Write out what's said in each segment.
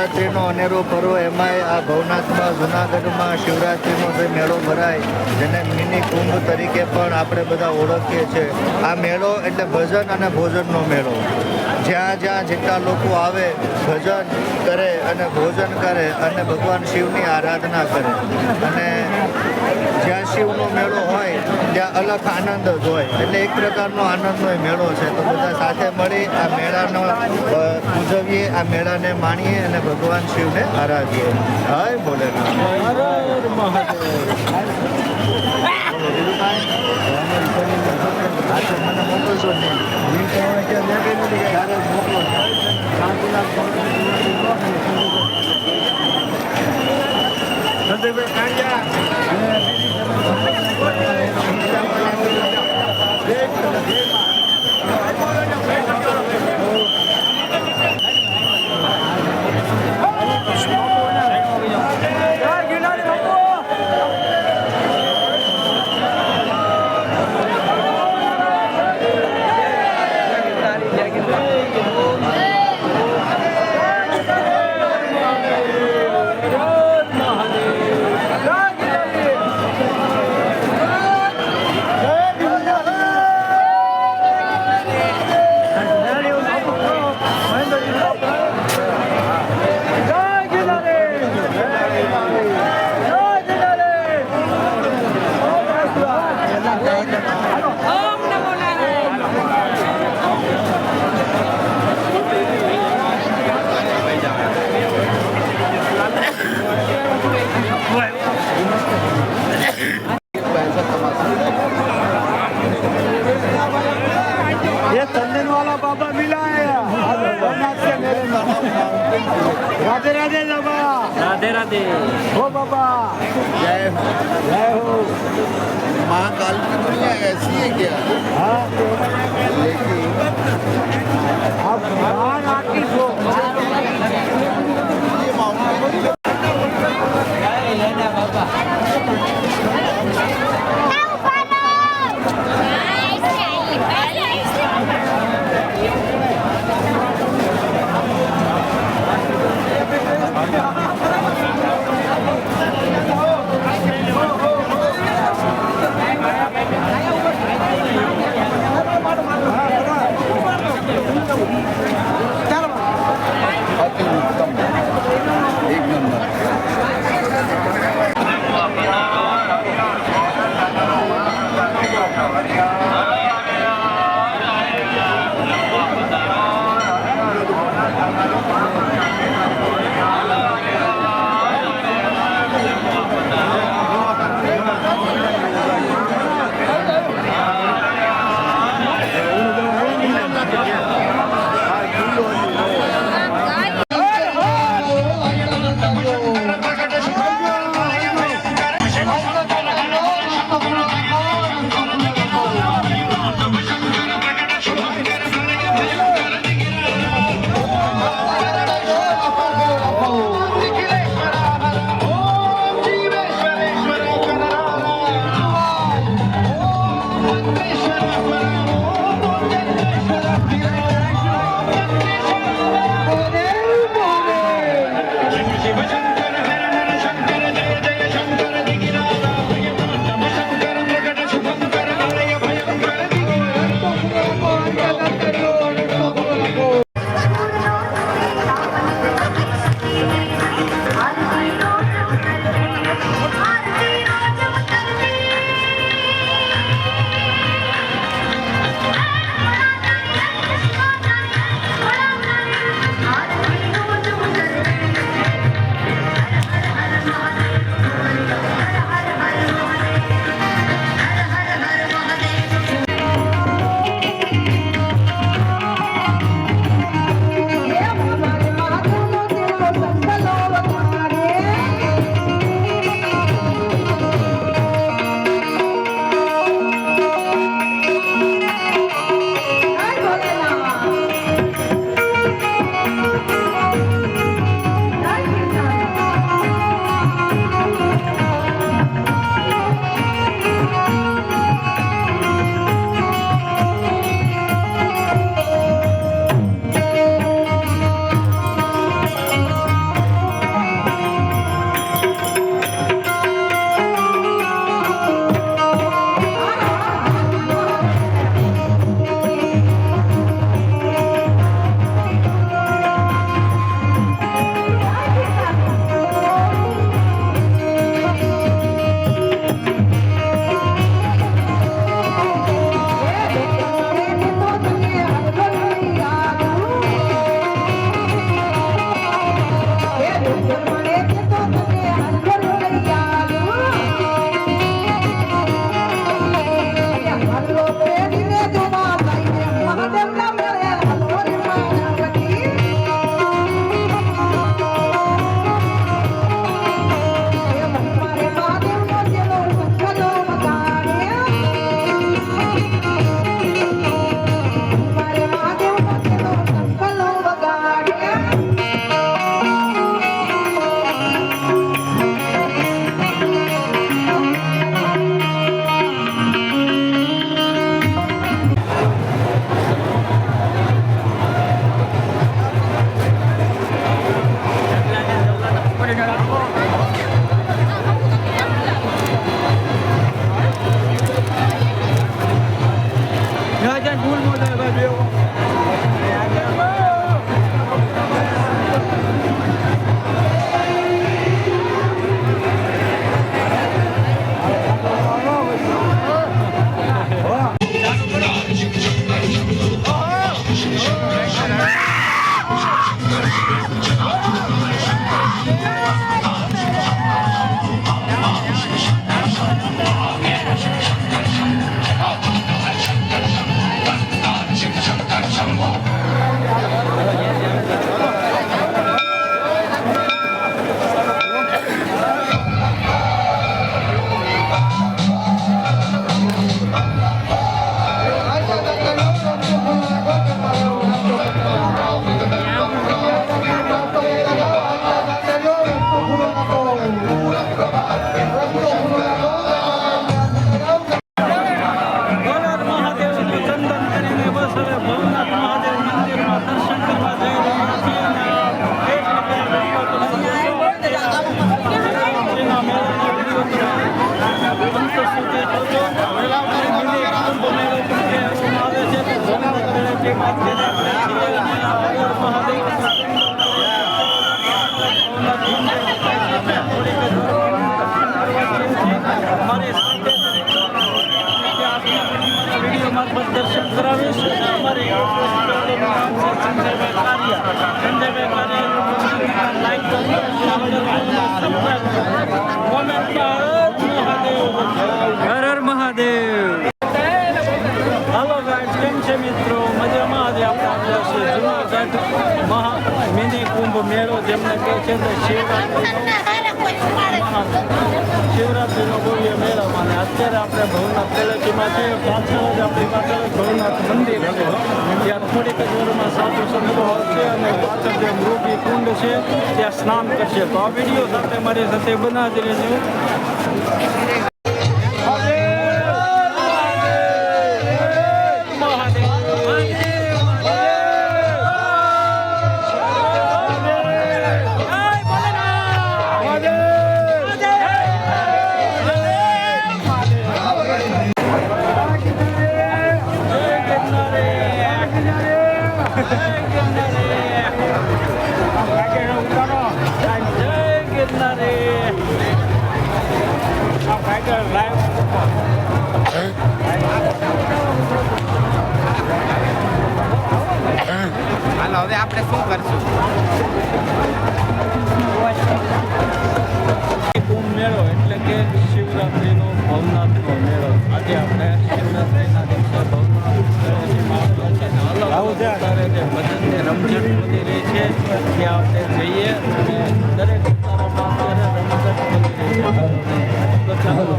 શિવરાત્રિનો અનેરો પર્વ, એમાંય આ ભવનાથમાં જૂનાગઢમાં શિવરાત્રિનો જે મેળો ભરાય, જેને મિની કુંભ તરીકે પણ આપણે બધા ઓળખીએ છીએ. આ મેળો એટલે ભજન અને ભોજનનો મેળો. જ્યાં જ્યાં જેટલા લોકો આવે, ભજન કરે અને ભોજન કરે અને ભગવાન શિવની આરાધના કરે. અને જ્યાં શિવનો મેળો હોય ત્યાં અલગ આનંદ જ હોય. એટલે એક પ્રકારનો આનંદનો મેળો છે. તો બધા સાથે મળી આ મેળાનો ઉજવીએ, આ મેળાને માણીએ અને ભગવાન શિવને આરાધીએ. હાય ભોલેનાથ. મને મોકલશો નહીં, મોકલો. ये चंदन वाला बाबा मिला है के मेरे में। राधे राधे बाबा। राधे राधे हो बाबा। जय हो। महाकाल की दुनिया ऐसी है क्या? हाँ लेकिन आप भगवान आके हो बाबा। માત કરીને દર્શન કરાવીશ અમારે હર હર મહાદેવ. હાલો ગાઈડ, કેમ છે મિત્રો? મજામાં. આજે આપણે આવ્યા છીએ જૂનાગઢ મિની કુંભ મેળો, જેમને કહે છે શિવરાત્રિનો ભવ્ય મેળામાં. અને અત્યારે આપણે ભવનાથ પેલેટીમાં છે. પાછળ જ આપણી પાછળ ભવનાથ મંદિર છે. ત્યાં થોડીક જ વારમાં સાધુ સંતો આવશે અને પાછળ જે મૃગી કુંડ છે ત્યાં સ્નાન કરશે. તો આ વિડીયો સાથે મારી સાથે બનાવી રહેજો. હાલો, હવે આપણે શું કરશું? કુંભ મેળો એટલે કે શિવરાત્રિનો ભવનાથનો મેળો. આજે આપણે શિવરાત્રિના દિવસે ભવનાથ જે ભજનની રમઝટ વધી રહી છે ત્યાં આપણે જઈએ અને દરેક વિસ્તારોમાં અત્યારે રમઝટ વધી રહી છે. તો ચાલો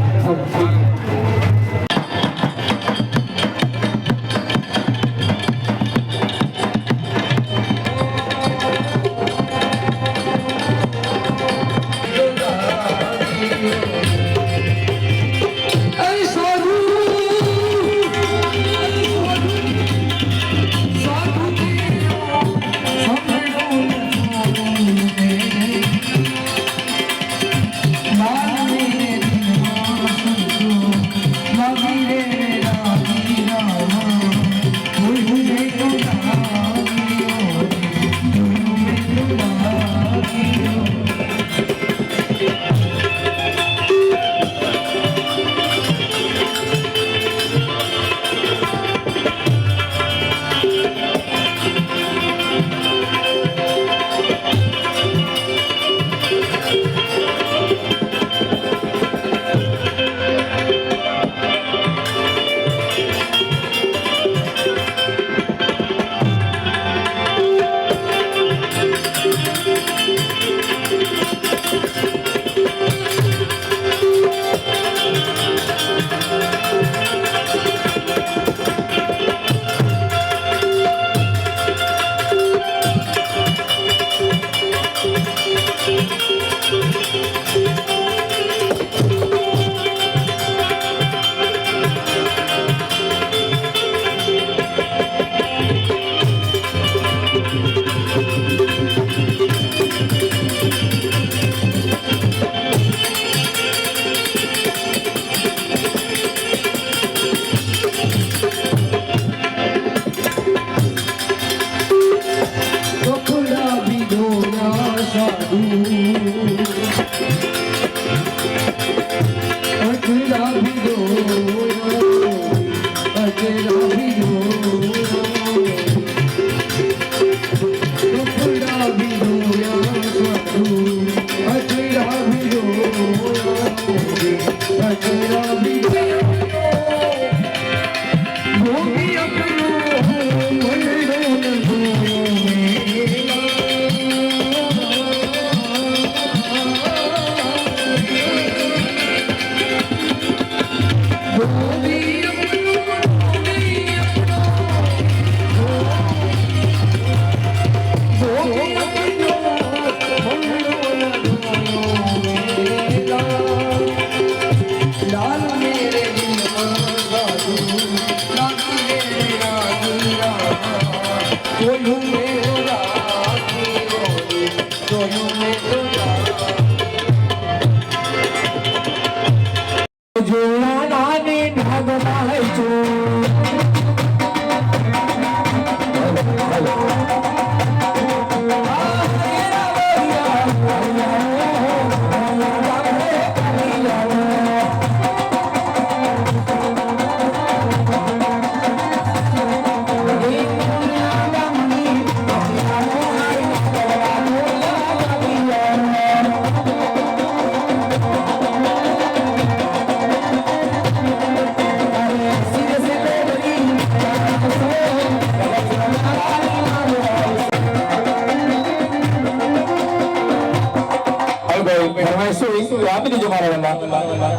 આપી દેજો મારા વાલા.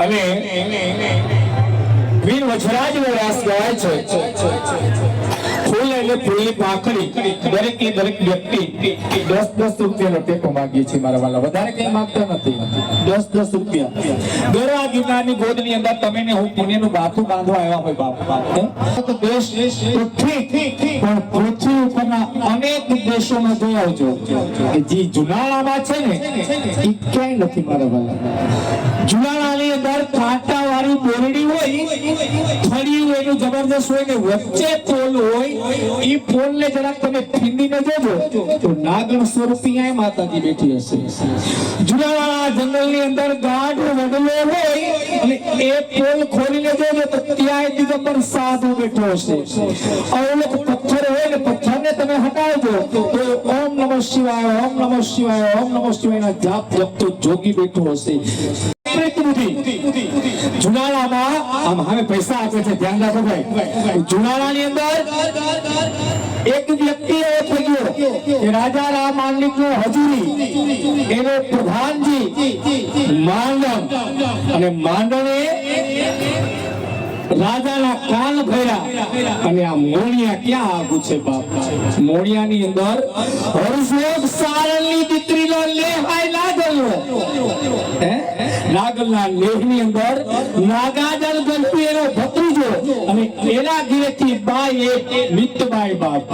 અને વીર વજરાજનો રાસ ગાય છે. ફૂલ એટલે ફૂલની પાંખડી દરેક વ્યક્તિ 10 રૂપિયાનો ટેકો માંગીએ છીએ મારા વાલા, વધારે કઈ માંગતા નથી. 10 રૂપિયા ગરવા ગિરનારની ગોદની અંદર તમે ને હું પુણ્યનું બાથું બાંધવા આવ્યા હોય બાપ. તો દેશ તો ઠીક પણ પૃથ્વી ઉપરના અનેક દેશોમાં જોઈ આવજો કે જે જુનાળામાં છે ને એ ક્યાંય નથી મારા વાલા. જુનાળાની અંદર કાંટા વાળી બોરડી હોય, ફળિયું એનું જબરદસ્ત હોય ને વચ્ચે પોલ હોય. ઈ પોલ ને જરાક તમે ફીંદીને જોજો તો નાગણ સ્વરૂપી આ માતાજી બેઠી હશે. જુનાળા જંગલની અંદર ગાઢ વડલો હોય અને એ પોલ ખોલીને જોજો તો ત્યાં દિગંબર સાધુ બેઠો હશે. અવલોક પથ્થર હોય ને પથ્થરને તમે હટાવજો તો ઓમ નમઃ શિવાય, ઓમ નમઃ શિવાય, ઓમ નમઃ શિવાય ના જાપ જપતો જોગી બેઠો હશે. જુનાળામાં આમ હવે પૈસા આપે છે, ધ્યાન રાખો ભાઈ. જુનાળાની અંદર એક વ્યક્તિ એવો થઈ ગયો કે રાજા રામ માંડલિકનો હજુરી એનો પ્રધાનજી માંડણ, અને માંડણે રાજાના કાન ભર્યા. અને આ મોણિયા ક્યાં આગુ છે બાપ? મોણિયાની અંદર હરસોદ સારણની દીકરીનો લેહ આય લાગેલો. નાગલના લેહની અંદર નાગાજલ ગલપી એનો ભત્રીજો અને એના ઘરેથી બાઈ એક મિતબાઈ બાપ.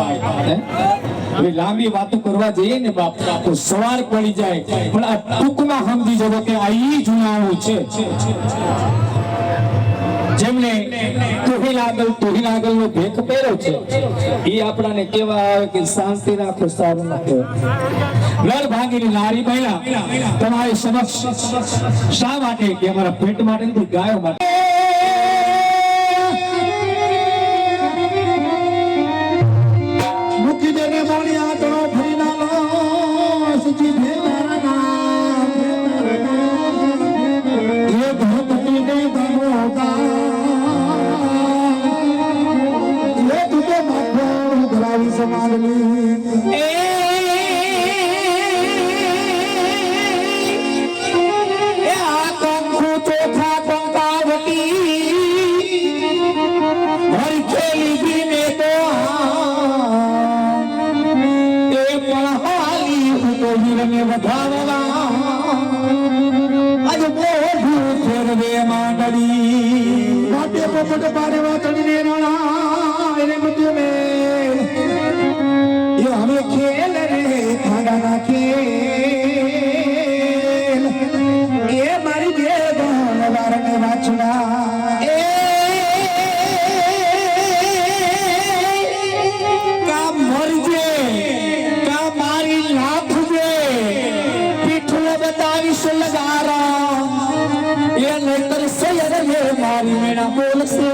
હવે લાંબી વાતો કરવા જઈએ ને બાપ તો સવાર પડી જાય, પણ આ ટૂંકમાં સમજી જવો કે આ ઈ જુનાળું છે. જેમને તુહી નાગલ નો ભેખ પહેર્યો છે એ આપણાને કેવા આવે કે શાંતિ રાખો, સારું ના કહેવાય. નર ભાગીની નારી મહિલા તમારી સમક્ષ શા માટે? કે અમારા પેટ માટે નથી, ગાયો માટે. મૂકી દેને મોણિયા તો ફરી ના સજી ભેરા ના એ ભક્તિ ને ગમોગા એ તુજે માથે ધરાવી સમાડલી. એ આ કંકુ ચોખા કંકાવતી હરખેલી બીને તો એ પણ હાલી હું તો વીરને વધારવા આજ મોઢું ફેરવે માંડળી. વાટે પોપટ પારે વાતડીને રાણા એને બધું મે એ અમે ખેલ રે ખાડાના ખેલ એ મારી બે વારને વાછડા એ કા મરજે કા મારી નાખજે પીઠલો બતાવીશ લગારા એ નહીતર સૈયદ રે મારી મેણા બોલશે.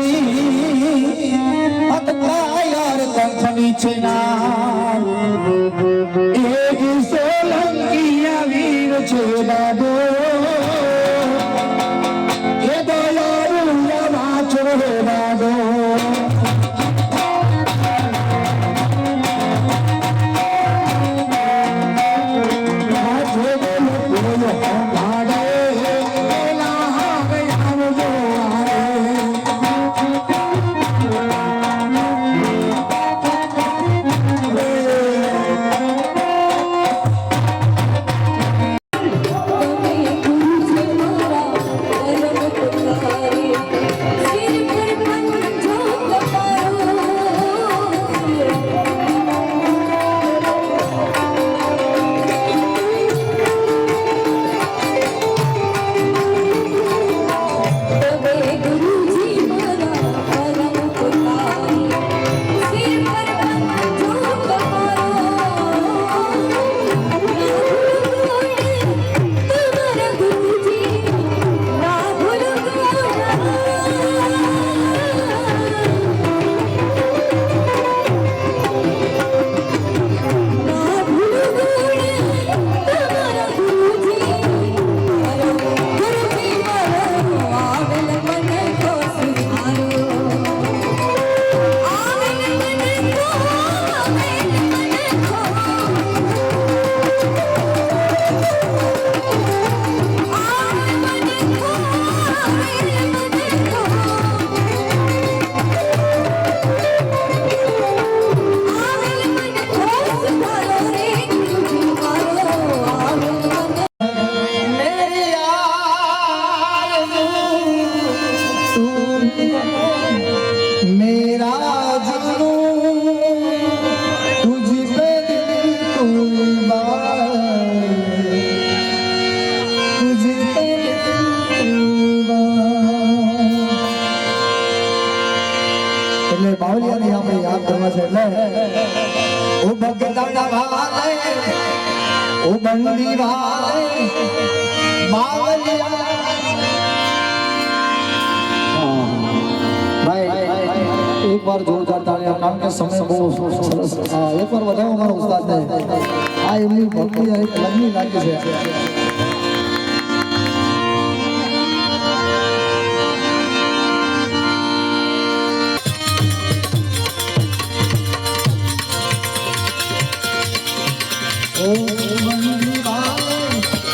લે ઓ ભગતના વાલે ઓ બંદી વાલે માવલિયા ભાઈ એક વાર જોરદાર તાળીઓ કારણ કે સમય બહુ સરસ એક વાર વધાવો મારા ઉસ્તાદને આ એમની ભક્તિ એક લગ્ની લાગી છે ઓ બંદી વાલે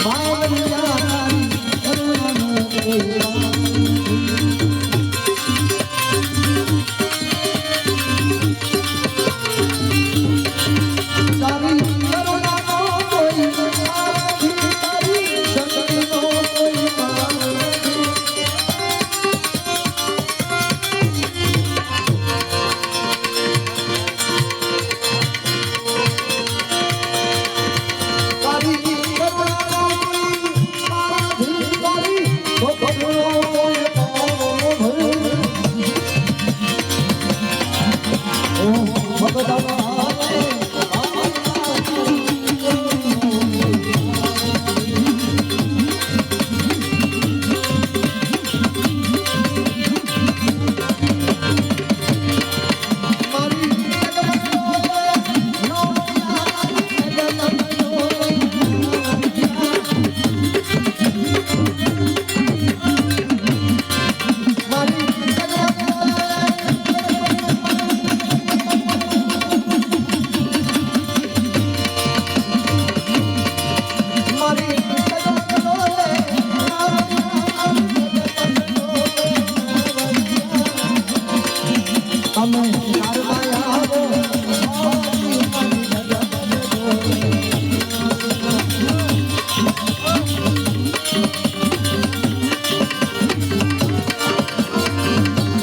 માવલિયા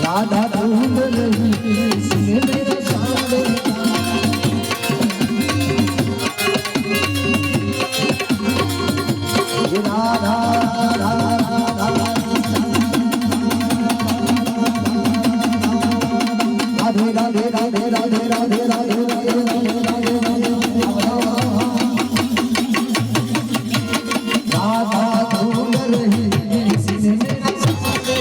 राधा ढूंढ रही इसमें मेरा सारे राधा राधे राधे राधे राधे राधे राधे राधा ढूंढ रही इसमें मेरा सारे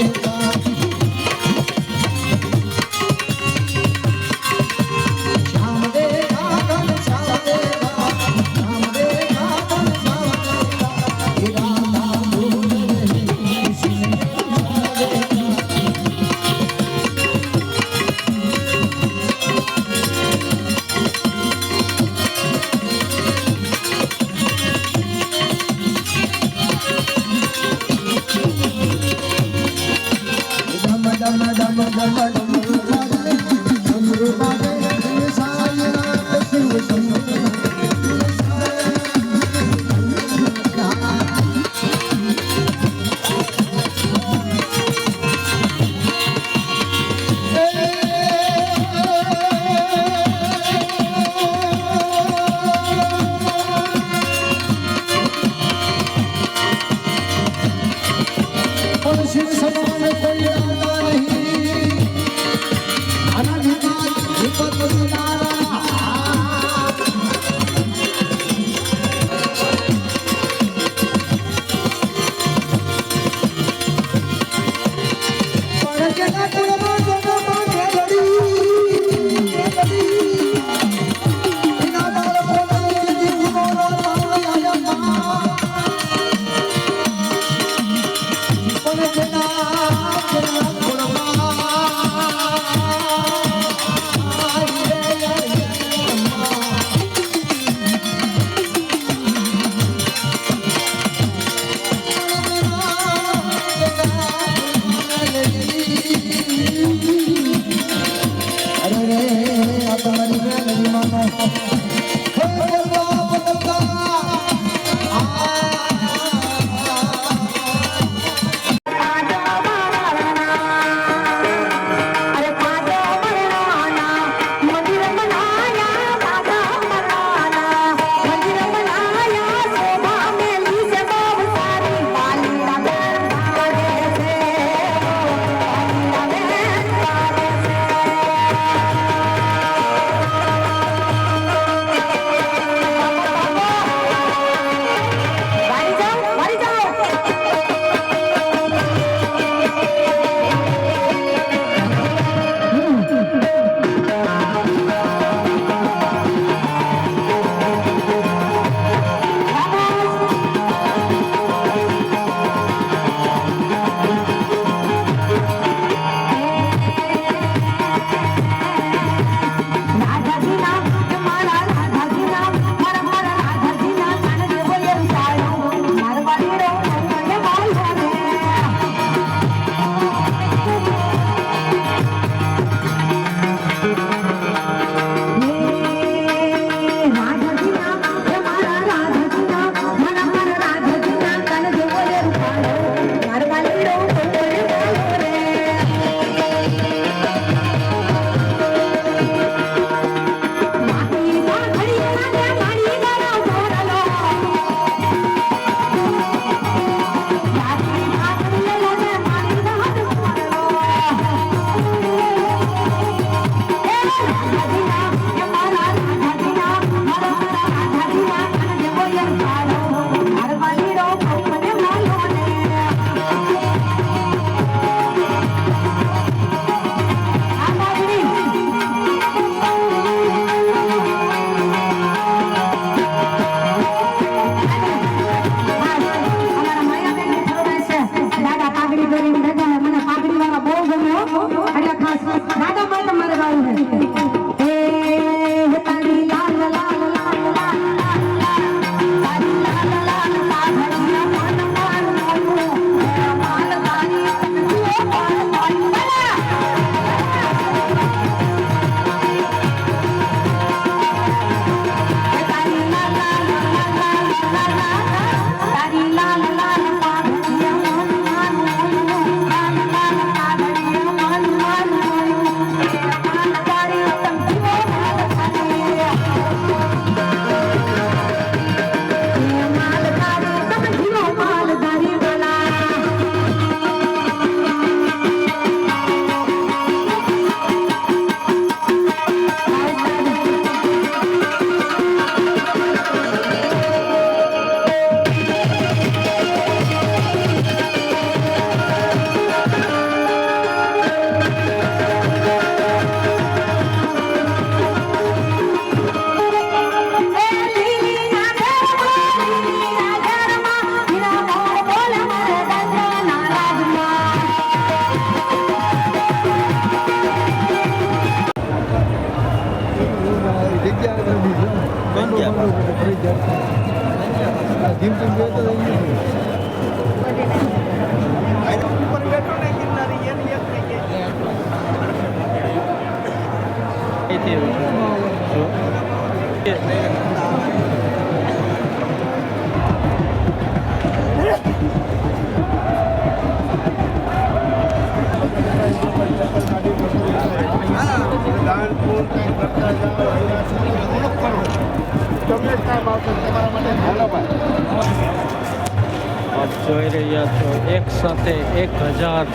આપ જોઈ રહ્યા છો એક સાથે 1000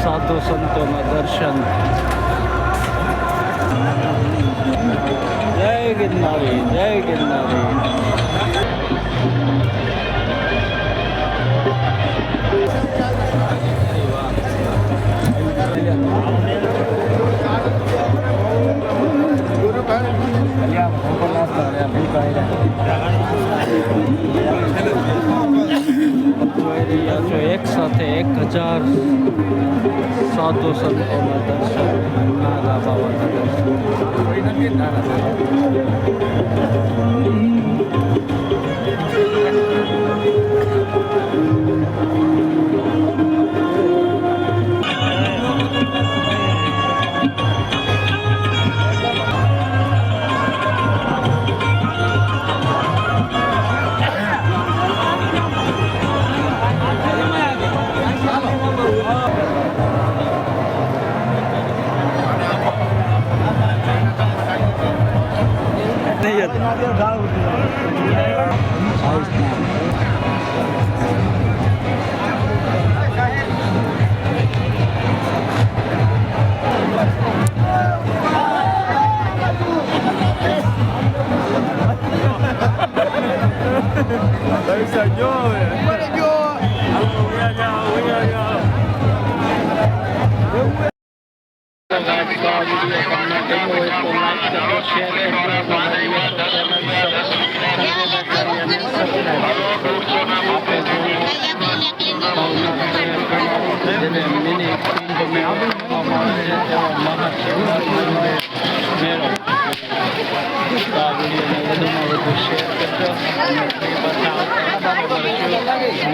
સાધુ સંતોના દર્શન. જય ગિરનારી, જય ગિરનારી. જોઈ રહ્યા છો એક સાથે 1000 સાધુ સંતોના દર્શન. નાના બાબાના દર્શન.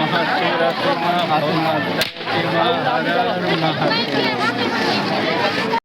મહાશિવરાત્રિમાં